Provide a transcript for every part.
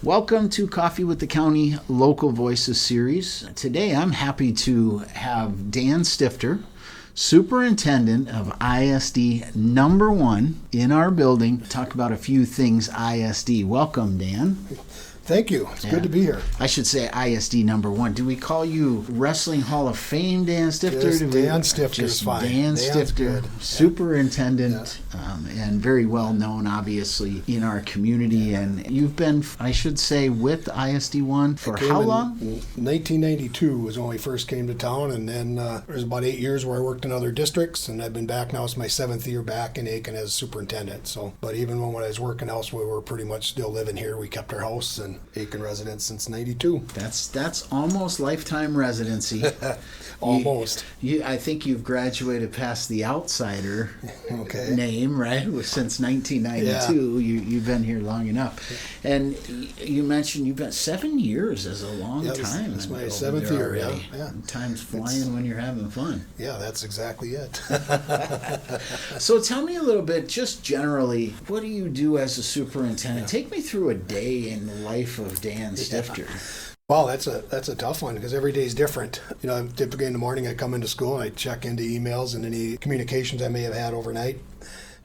Welcome to Coffee with the County Local Voices series. Today I'm happy to have Dan Stifter, Superintendent of ISD number 1 in our building, talk about a few things ISD. Welcome, Dan. Thank you. It's good to be here. I should say ISD number 1. Do we call you Wrestling Hall of Fame Dan Stifter? Just Dan Stifter is fine. Dan Dan's Stifter, good. Superintendent, and very well known, obviously, in our community. And you've been, I should say, with ISD 1 for how long? 1992 was when we first came to town, and then there was about 8 years where I worked in other districts, and I've been back now. It's my 7th year back in Aitkin as superintendent. So, but even when I was working elsewhere, we were pretty much still living here. We kept our house and Aitkin residents since '92. That's almost lifetime residency. Almost. I think you've graduated past the outsider Okay. name, right? Since 1992, you've been here long enough. And you mentioned you've been 7 years is a long time. That's my over 7th there year. already. Yeah. Time's flying when you're having fun. Yeah, that's exactly it. So tell me a little bit, just generally, what do you do as a superintendent? Take me through a day in the life of Dan Stifter. Well, that's a tough one because every day is different. You know, typically in the morning I come into school and I check into emails and any communications I may have had overnight.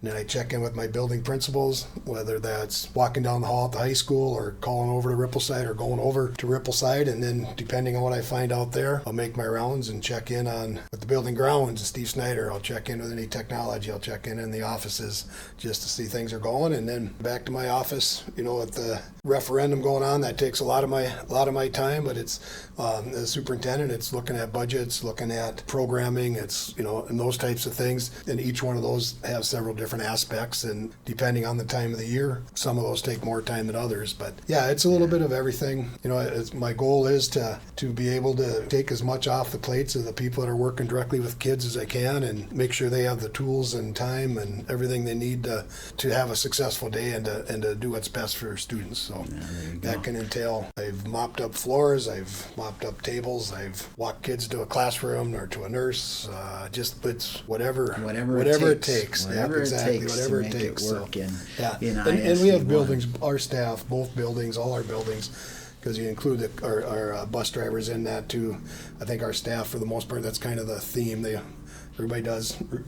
And then I check in with my building principals, whether that's walking down the hall at the high school or calling over to Rippleside or going over to Rippleside. And then depending on what I find out there, I'll make my rounds and check in on with the building grounds and Steve Snyder. I'll check in with any technology. I'll check in the offices just to see things are going. And then back to my office, you know, with the referendum going on, that takes a lot of my time. But it's as superintendent, it's looking at budgets, looking at programming, it's, you know, and those types of things. And each one of those have several different aspects, and depending on the time of the year, some of those take more time than others. But yeah, it's a little bit of everything. You know, my goal is to be able to take as much off the plates of the people that are working directly with kids as I can, and make sure they have the tools and time and everything they need to have a successful day and to do what's best for students. So that can entail, I've mopped up floors, I've mopped up tables, I've walked kids to a classroom or to a nurse. Just it's whatever it takes. Whatever it takes whatever to it make takes. it work in And we have ISD1. buildings, our staff, both buildings, all our buildings, because you include our bus drivers in that too. I think our staff, for the most part, that's kind of the theme. Everybody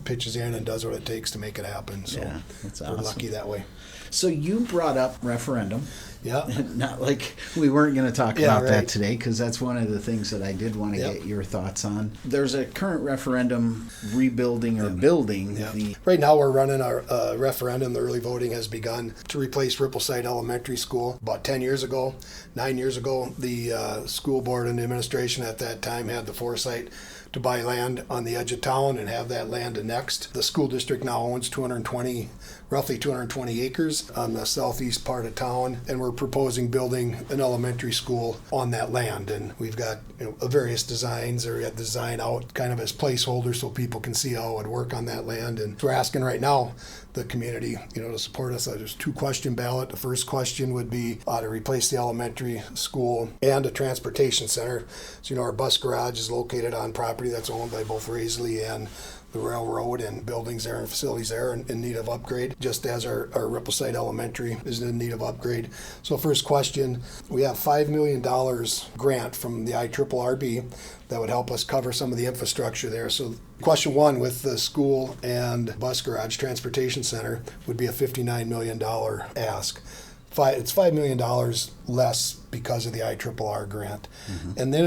pitches in and does what it takes to make it happen. So that's we're awesome. lucky that way. So you brought up referendum. Yeah. Not like we weren't going to talk Yeah, about that right. today, because that's one of the things that I did want to get your thoughts on. There's a current referendum rebuilding or building. Yeah. Right now we're running our referendum. The early voting has begun to replace Rippleside Elementary School. About 9 years ago, the school board and the administration at that time had the foresight to buy land on the edge of town and have that land annexed. The school district now owns roughly 220 acres on the southeast part of town, and we're proposing building an elementary school on that land. And we've got various designs, or we have design out kind of as placeholders so people can see how it would work on that land. And we're asking right now the community, to support us. There's a 2-question ballot. The first question would be to replace the elementary school and a transportation center. So, our bus garage is located on property that's owned by both Raisley and the railroad, and buildings there and facilities there in need of upgrade, just as our Rippleside Elementary is in need of upgrade. So first question, we have $5 million grant from the IRRB that would help us cover some of the infrastructure there. So question 1 with the school and bus garage transportation center would be a $59 million ask. It's $5 million less because of the IRRR grant. Mm-hmm. And then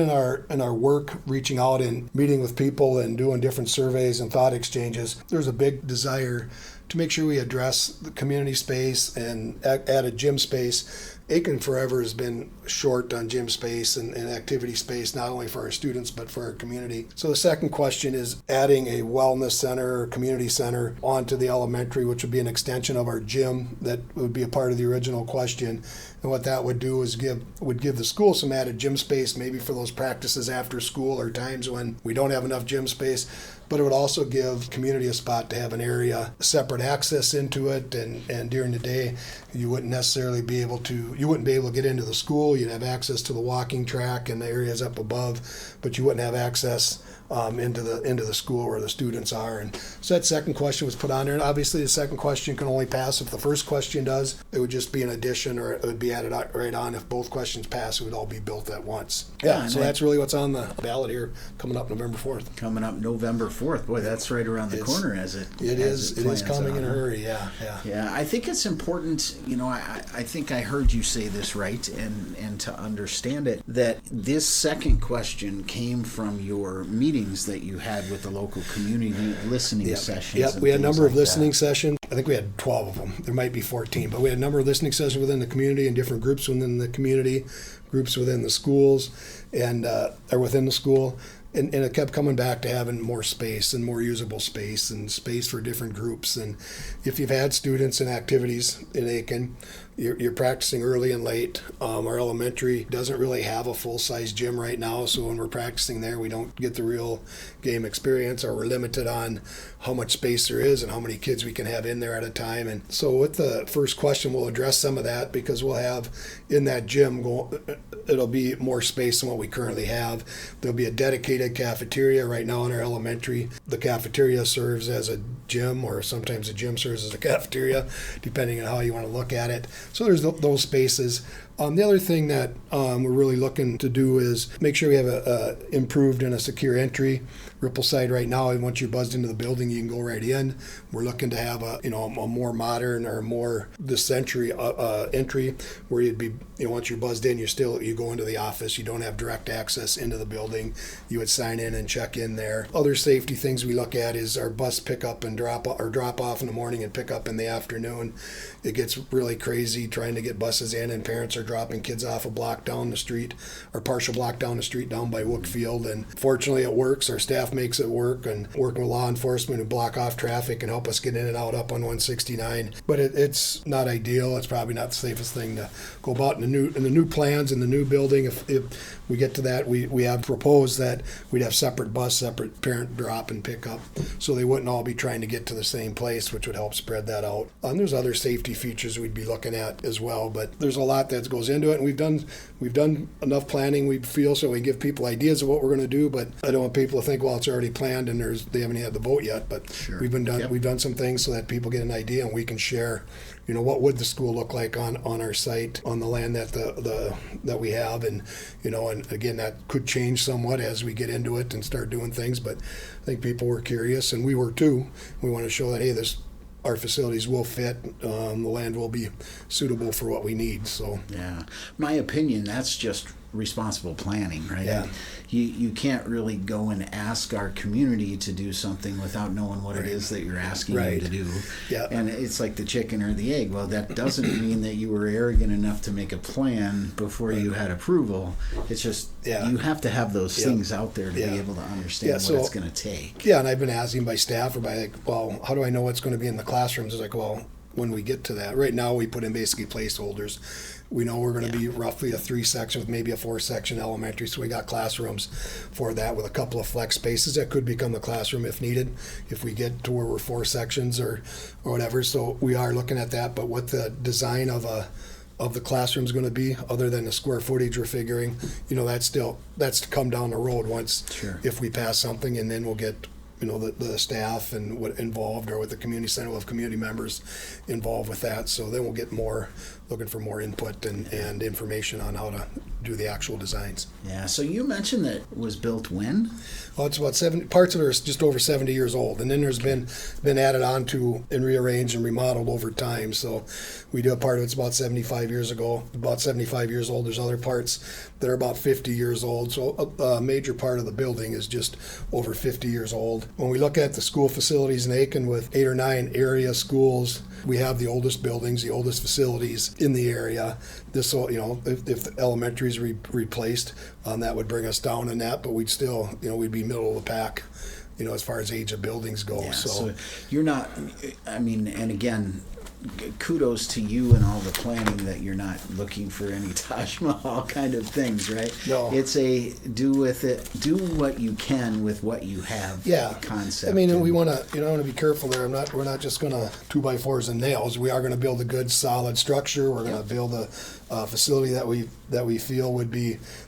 in our work, reaching out and meeting with people and doing different surveys and thought exchanges, there's a big desire to make sure we address the community space and add a gym space. Aitkin forever has been short on gym space and activity space, not only for our students, but for our community. So the second question is adding a wellness center or community center onto the elementary, which would be an extension of our gym. That would be a part of the original question. And what that would do is give the school some added gym space, maybe for those practices after school or times when we don't have enough gym space. But it would also give community a spot to have an area, separate access into it, and during the day you wouldn't be able to get into the school. You'd have access to the walking track and the areas up above, but you wouldn't have access into the school where the students are. And so that second question was put on there. And obviously the second question can only pass if the first question does. It would just be an addition, or it would be added right on. If both questions pass, it would all be built at once. Yeah, so that's really what's on the ballot here coming up November 4th. Coming up November 4th. Boy, that's right around the corner as it is coming in a hurry, yeah. Yeah, I think it's important, I think I heard you say this right, and to understand it, that this second question came from your meetings that you had with the local community listening sessions. Yep, we had a number of listening sessions. I think we had 12 of them. There might be 14, but we had a number of listening sessions within the community and different groups within the community, groups within the schools, or within the school. And it kept coming back to having more space and more usable space and space for different groups. And if you've had students in activities in Aitkin, you're practicing early and late. Our elementary doesn't really have a full-size gym right now, so when we're practicing there, we don't get the real game experience, or we're limited on how much space there is and how many kids we can have in there at a time. And so with the first question, we'll address some of that, because we'll have in that gym, it'll be more space than what we currently have. There'll be a dedicated cafeteria right now in our elementary. The cafeteria serves as a gym, or sometimes the gym serves as a cafeteria, depending on how you want to look at it. So there's those spaces. The other thing that we're really looking to do is make sure we have a improved and a secure entry. Rippleside right now, and once you're buzzed into the building, you can go right in. We're looking to have a more modern, or more this century entry, where you'd be, once you're buzzed in, you go into the office. You don't have direct access into the building. You would sign in and check in there. Other safety things we look at is our bus pickup and drop off in the morning and pick up in the afternoon. It gets really crazy trying to get buses in, and parents are dropping kids off a block down the street, or partial block down the street down by Wookfield. And fortunately it works. Our staff makes it work, and working with law enforcement who block off traffic and help us get in and out up on 169. But it's not ideal. It's probably not the safest thing to go about. In the new plans in the new building, if we get to that, we have proposed that we'd have separate parent drop and pick up, so they wouldn't all be trying to get to the same place, which would help spread that out. There's other safety features we'd be looking at as well, but there's a lot that goes into it, and we've done enough planning, we feel, so we give people ideas of what we're going to do. But I don't want people to think, well, it's already planned and they haven't had the vote yet. But sure. We've done some things so that people get an idea, and we can share, what would the school look like on our site, on the land that we have. And and again, that could change somewhat as we get into it and start doing things, but I think people were curious, and we were too. We want to show that, hey, our facilities will fit, the land will be suitable for what we need. So yeah, my opinion, that's just responsible planning, right? Yeah. You can't really go and ask our community to do something without knowing what it is that you're asking them to do. Yeah. And it's like the chicken or the egg. Well, that doesn't mean that you were arrogant enough to make a plan before you had approval. It's just you have to have those things out there to be able to understand what it's going to take. Yeah, and I've been asking by staff, or by well, how do I know what's going to be in the classrooms? It's like, well, when we get to that. Right now we put in basically placeholders. We know we're going to be roughly a 3-section with maybe a 4-section elementary, so we got classrooms for that with a couple of flex spaces that could become a classroom if needed, if we get to where we're 4 sections or whatever. So we are looking at that, but what the design of the classroom is going to be, other than the square footage we're figuring, that's to come down the road once, if we pass something, and then we'll get the staff and what involved, or with the community center, we'll have community members involved with that. So then we'll get looking for more input and information on how to do the actual designs. Yeah, so you mentioned that it was built when? Well, it's about 70, parts of it are just over 70 years old, and then there's been added on to and rearranged and remodeled over time. So we do a part of it's about 75 years ago, about 75 years old. There's other parts that are about 50 years old. So a major part of the building is just over 50 years old. When we look at the school facilities in Aitkin with 8 or 9 area schools, we have the oldest buildings, the oldest facilities in the area. This will, if the elementary is replaced, that would bring us down in that, but we'd still, we'd be middle of the pack, as far as age of buildings go. Yeah, so you're not, and again, kudos to you and all the planning that you're not looking for any Taj Mahal kind of things, right? No. It's a do what you can with what you have concept. And we want to, be careful there. We're not just going to 2x4s and nails. We are going to build a good solid structure. We're going to build facility that we feel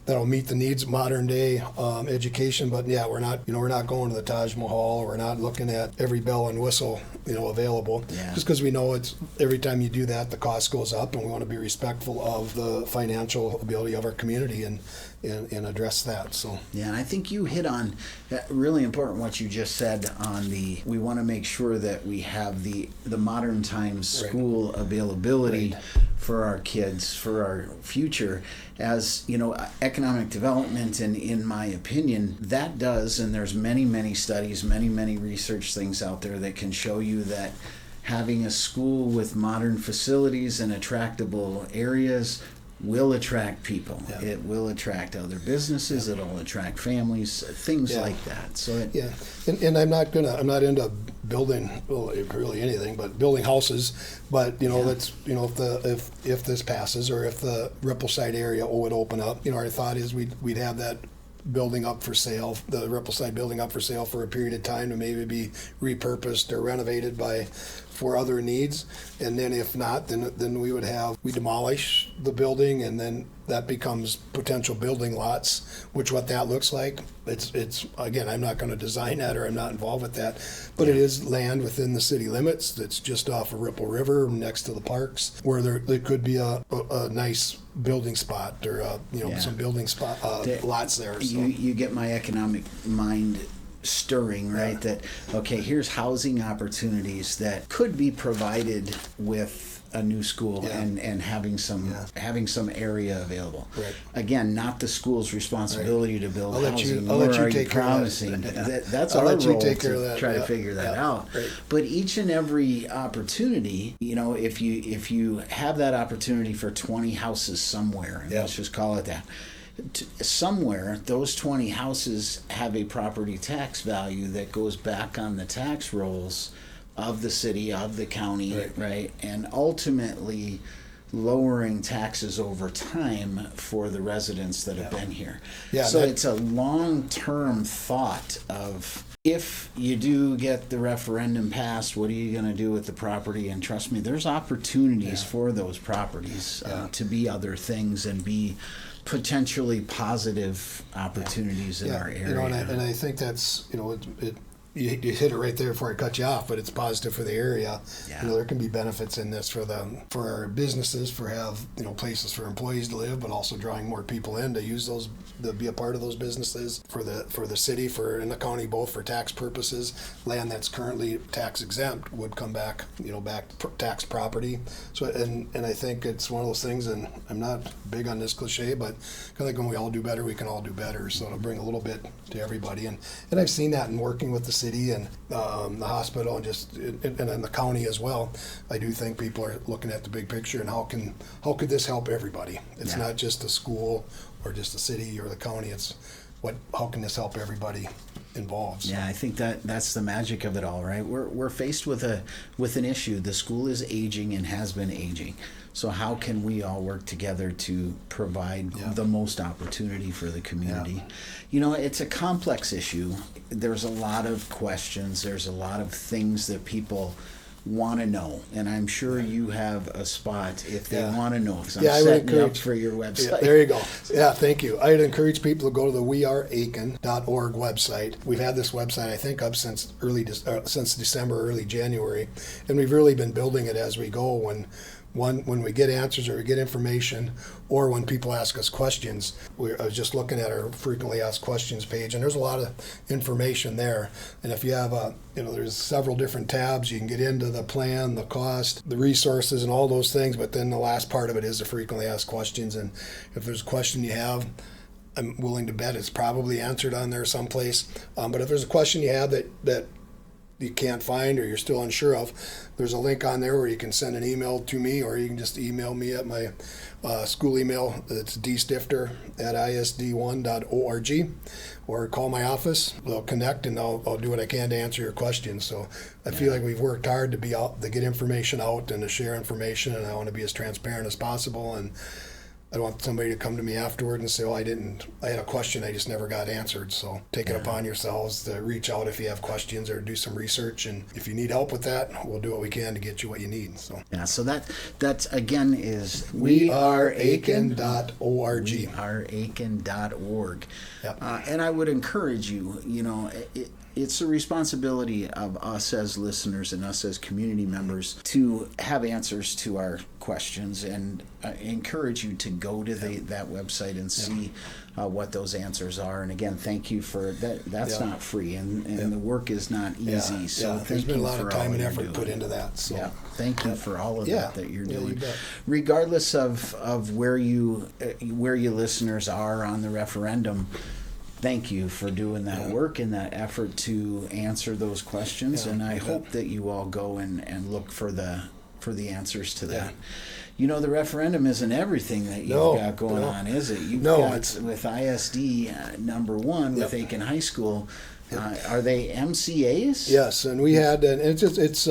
that'll meet the needs of modern day education. But yeah, we're not going to the Taj Mahal. We're not looking at every bell and whistle available. Yeah. Just because we know it's every time you do that, the cost goes up, and we want to be respectful of the financial ability of our community and address that. So yeah, and I think you hit on that really important what you just said on we want to make sure that we have the modern times school availability for our kids, for our future. As economic development, and in my opinion, that does, and there's many studies, many research things out there that can show you that having a school with modern facilities and attractable areas will attract people. Yeah. It will attract other businesses. Yeah. It'll attract families, things like that. So and I'm not into building really anything, but building houses. But let's if this passes, or if the Rippleside area would open up, our thought is we'd have that building up for sale, the Rippleside building up for sale for a period of time to maybe be repurposed or renovated for other needs. And then if not, then we demolish the building, and then that becomes potential building lots, which what that looks like. It's again, I'm not going to design that, or I'm not involved with that, but it is land within the city limits that's just off of Ripple River next to the parks, where there could be a nice building spot, or some building spot lots there. So. You get my economic mind stirring, right? That here's housing opportunities that could be provided with a new school and having some area available. Right. Again, not the school's responsibility to build housing. I'll let you take promising that. That's our role to try to figure that out. Right. But each and every opportunity, if you have that opportunity for 20 houses somewhere, and let's just call it that. Somewhere, those 20 houses have a property tax value that goes back on the tax rolls of the city, of the county, right? And ultimately lowering taxes over time for the residents that have been here. Yeah, so it's a long-term thought of, if you do get the referendum passed, what are you going to do with the property? And trust me, there's opportunities for those properties to be other things and be potentially positive opportunities in our area. And I think that's you hit it right there before I cut you off, but it's positive for the area. Yeah. There can be benefits in this for our businesses, places for employees to live, but also drawing more people in to use those, to be a part of those businesses, for the city, and the county, both for tax purposes. Land that's currently tax exempt would come back, back tax property. So and I think it's one of those things, and I'm not big on this cliche, but kind of like when we all do better, we can all do better. So it'll bring a little bit to everybody, and I've seen that in working with the city and the hospital, and in the county as well. I do think people are looking at the big picture, and how could this help everybody? It's not just the school or just the city or the county. It's how can this help everybody involved? So. Yeah, I think that's the magic of it all, right? We're faced with an issue. The school is aging and has been aging. So how can we all work together to provide the most opportunity for the community? Yeah. It's a complex issue. There's a lot of questions. There's a lot of things that people want to know, and I'm sure you have a spot if they want to know. Because I'm setting you up for your website. Yeah, there you go. Yeah, thank you. I'd encourage people to go to the weareaitkin.org website. We've had this website, I think, up since December, early January, and we've really been building it as we go. When we get answers or we get information, or when people ask us questions, I was just looking at our frequently asked questions page, and there's a lot of information there. And if you have there's several different tabs, you can get into the plan, the cost, the resources, and all those things. But then the last part of it is the frequently asked questions. And if there's a question you have, I'm willing to bet it's probably answered on there someplace. But if there's a question you have that you can't find or you're still unsure of, there's a link on there where you can send an email to me, or you can just email me at my school email. It's dstifter@isd1.org, or call my office. They'll connect, and I'll do what I can to answer your questions. So I feel like we've worked hard to be out, to get information out and to share information, and I want to be as transparent as possible. And I don't want somebody to come to me afterward and say, "Oh, I had a question I just never got answered." So take it upon yourselves to reach out if you have questions or do some research. And if you need help with that, we'll do what we can to get you what you need. So so that again is weareaiken.org. Weareaiken.org. Yep. And I would encourage you, it's a responsibility of us as listeners and us as community members to have answers to our questions, and encourage you to go to that website and see what those answers are. And again, thank you for that. That's not free, and the work is not easy. So there's been a lot of time and effort doing. put into that. So thank you for all of that you're doing. You bet. Regardless of where you listeners are on the referendum, thank you for doing that work and that effort to answer those questions. And I hope that you all go and look for the answers to that. The referendum isn't everything that you've got going on, is it? You've got with ISD number 1 with Aitkin High School. Are they MCAs? Yes, and we had, and it's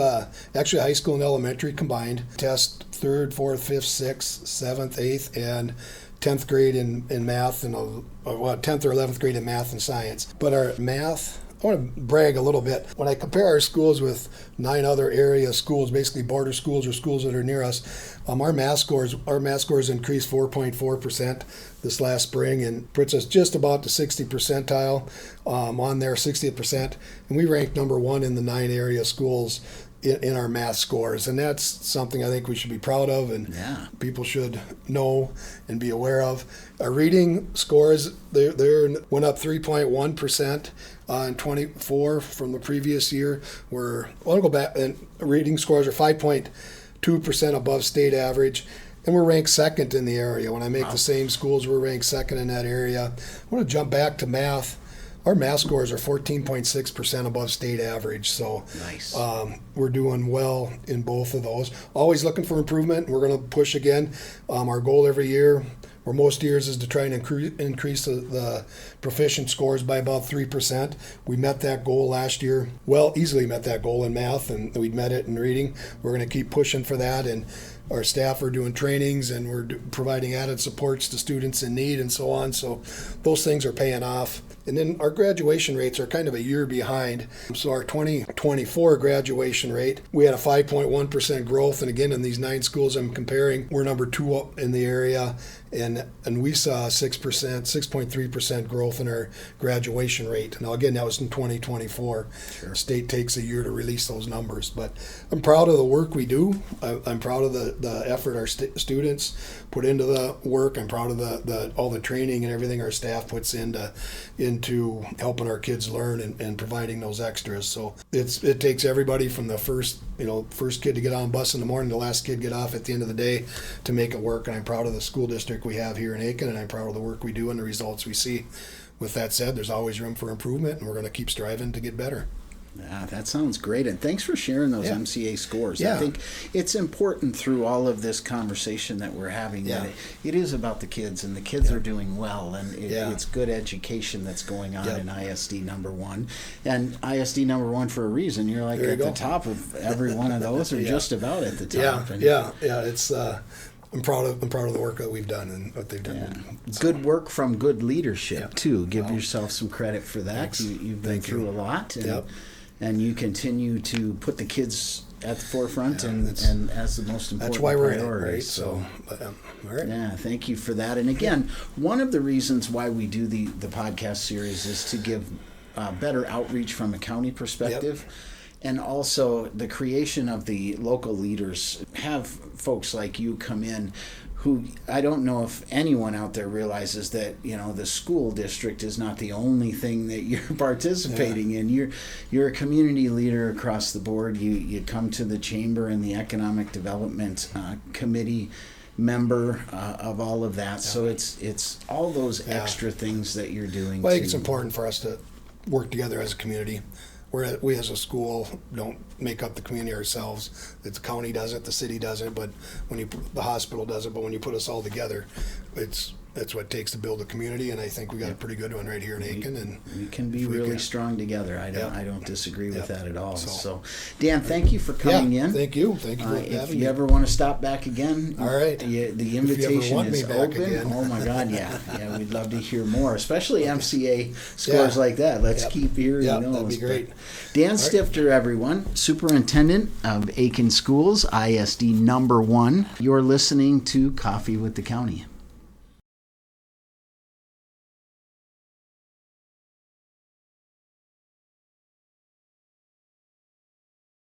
actually high school and elementary combined. Test 3rd, 4th, 5th, 6th, 7th, 8th, and 10th grade in math, and 10th or 11th grade in math and science. But our math, I want to brag a little bit. When I compare our schools with 9 other area schools, basically border schools or schools that are near us, our math scores increased 4.4% this last spring, and puts us just about the 60th percentile on there, 60th percent. And we ranked number 1 in the 9 area schools in our math scores, and that's something I think we should be proud of, and people should know and be aware of. Our reading scores, they went up 3.1% in 24 from the previous year. I'll go back, and reading scores are 5.2% above state average, and we're ranked 2nd in the area. When I make the same schools, we're ranked 2nd in that area. I want to jump back to math. Our math scores are 14.6% above state average, so nice. We're doing well in both of those. Always looking for improvement. We're going to push again. Our goal every year, or most years, is to try and increase the proficient scores by about 3%. We met that goal last year. Easily met that goal in math, and we'd met it in reading. We're going to keep pushing for that, and our staff are doing trainings, and we're providing added supports to students in need and so on. So those things are paying off. And then our graduation rates are kind of a year behind. So our 2024 graduation rate, we had a 5.1% growth. And again, in these 9 schools I'm comparing, we're number 2 in the area. And we saw 6.3% growth in our graduation rate. Now, again, that was in 2024. Sure. State takes a year to release those numbers. But I'm proud of the work we do. I'm proud of the effort our students put into the work. I'm proud of all the training and everything our staff puts into helping our kids learn and providing those extras. So it takes everybody from the first kid to get on a bus in the morning, the last kid get off at the end of the day to make it work. And I'm proud of the school district we have here in Aitkin, and I'm proud of the work we do and the results we see. With that said, there's always room for improvement, and we're going to keep striving to get better. Yeah, that sounds great, and thanks for sharing those MCA scores. Yeah. I think it's important through all of this conversation that we're having that it is about the kids, and the kids are doing well, and it's good education that's going on in ISD number 1, and ISD number 1 for a reason. You're like at the top of every one of those, or just about at the top. It's. I'm proud of the work that we've done and what they've done. Yeah. Good work from good leadership too. Give yourself some credit for that. You've been through a lot, and you continue to put the kids at the forefront and as the most important that's why we're priority. In it, right? So all right. Yeah, thank you for that. And again, one of the reasons why we do the podcast series is to give better outreach from a county perspective. And also the creation of the local leaders. Have folks like you come in who, I don't know if anyone out there realizes that, the school district is not the only thing that you're participating in. You're a community leader across the board. You come to the chamber and the economic development committee member of all of that. So it's all those extra things that you're doing. Well, I think it's important for us to work together as a community. We as a school don't make up the community ourselves. The county does it, the city does it, but the hospital does it. But when you put us all together, it's that's what it takes to build a community, and I think we got a pretty good one right here in Aitkin. And we can be really strong together. I don't disagree with that at all. So- So, Dan, thank you for coming in. Thank you for If having you me. ever want to stop back again, All right. the invitation want me is back open. again. Oh my God, yeah, we'd love to hear more, especially MCA scores like that. Let's keep hearing those. That'd be great. Dan Stifter, everyone, Superintendent of Aitkin Schools, ISD number 1. You're listening to Coffee with the County.